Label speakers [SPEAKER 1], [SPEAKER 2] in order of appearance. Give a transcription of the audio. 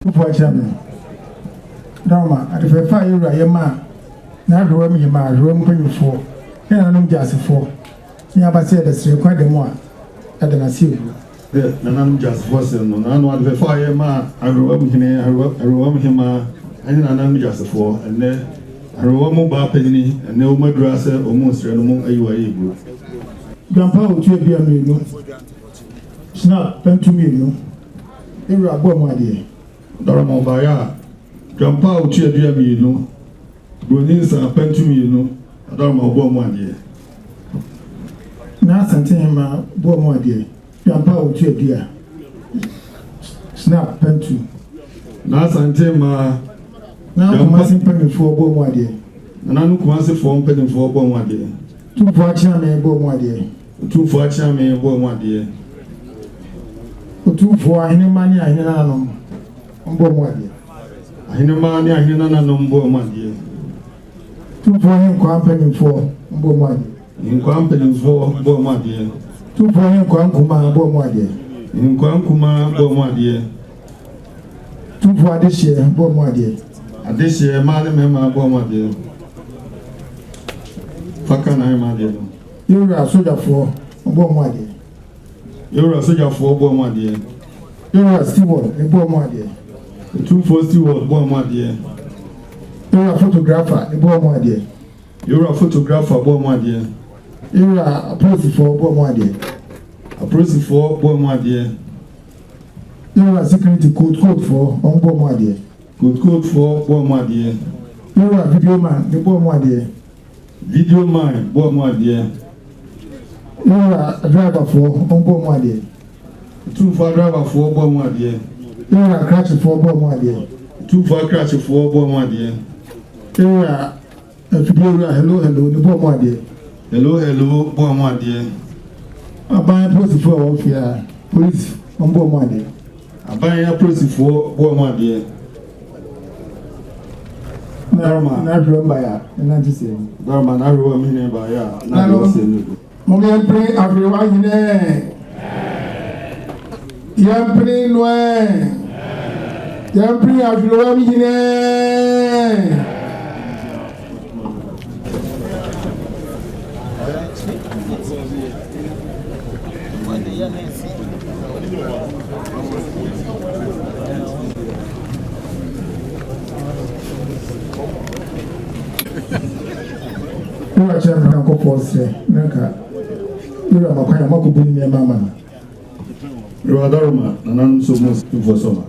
[SPEAKER 1] Before Chairman, Dama, at the fire you are your man. Now, room you my room for you for. And I know just for. Never said that's quite the more. I don't see you.
[SPEAKER 2] I'm just for no, I know the fire man. Ahwerewamhene, and I'm just for, and then Ahwerewamhene, and no madrasa almost among a
[SPEAKER 1] Grandpa will be a million. Snap, pen to me, no. You are born, my dear.
[SPEAKER 2] Dormo Baya, Grandpa will cheer dear me, no. Brunins are pen to me, no. Dormo born, my dear.
[SPEAKER 1] Now, something, my born, my dear. Grandpa will cheer dear. Snap, pen to.
[SPEAKER 2] Now, something, my.
[SPEAKER 1] Now, I'm asking penny for born, my dear.
[SPEAKER 2] And I don't want to form penny for born, my dear.
[SPEAKER 1] 2 for Chairman, born, my dear.
[SPEAKER 2] 2 for Chairman, born, my dear.
[SPEAKER 1] 2 for any money I know. On board, my dear.
[SPEAKER 2] I know money, I know no more, my dear.
[SPEAKER 1] 2 for him, company for on board, my dear.
[SPEAKER 2] In company for born, my dear.
[SPEAKER 1] 2 for him, Kwankuma, born, my dear.
[SPEAKER 2] In Kwankuma, born, my dear.
[SPEAKER 1] 2 for this year, born, my dear.
[SPEAKER 2] And this year, Madam, born, my dear. Fakana, my dear.
[SPEAKER 1] You are a soldier for on board, my dear.
[SPEAKER 2] You're a soldier for born, my dear.
[SPEAKER 1] You are a steward, born, my dear.
[SPEAKER 2] 2 for steward, born, my dear.
[SPEAKER 1] You are a photographer, born, my dear.
[SPEAKER 2] You're a photographer, born, my dear.
[SPEAKER 1] You are a proxy for born, my dear.
[SPEAKER 2] A proxy for born, my dear.
[SPEAKER 1] You are a security code for on board, my dear.
[SPEAKER 2] Good code for born, my dear.
[SPEAKER 1] You are a video man, born, my dear.
[SPEAKER 2] Video man, born, my dear.
[SPEAKER 1] You are a driver for on board, my dear.
[SPEAKER 2] 2 for driver for born, my dear.
[SPEAKER 1] You are a crash for born, my dear.
[SPEAKER 2] 2 for crash for born, my dear.
[SPEAKER 1] You are a video, hello, the born, my dear.
[SPEAKER 2] Hello, born, my dear.
[SPEAKER 1] I buy a proxy for warfare, police on board, my dear.
[SPEAKER 2] I buy a proxy for born, my dear.
[SPEAKER 1] Dharma, not remember ya, and not to say.
[SPEAKER 2] Dharma, Ahwerewamhene by ya. Not to
[SPEAKER 1] Mom, pray Ahwerewamhene. Yampri Noe. Yampri Ahwerewamhene. You are chairman of Opemsuo. Nanka. You are my mama.
[SPEAKER 2] You are Dharma, and I'm so much for summer.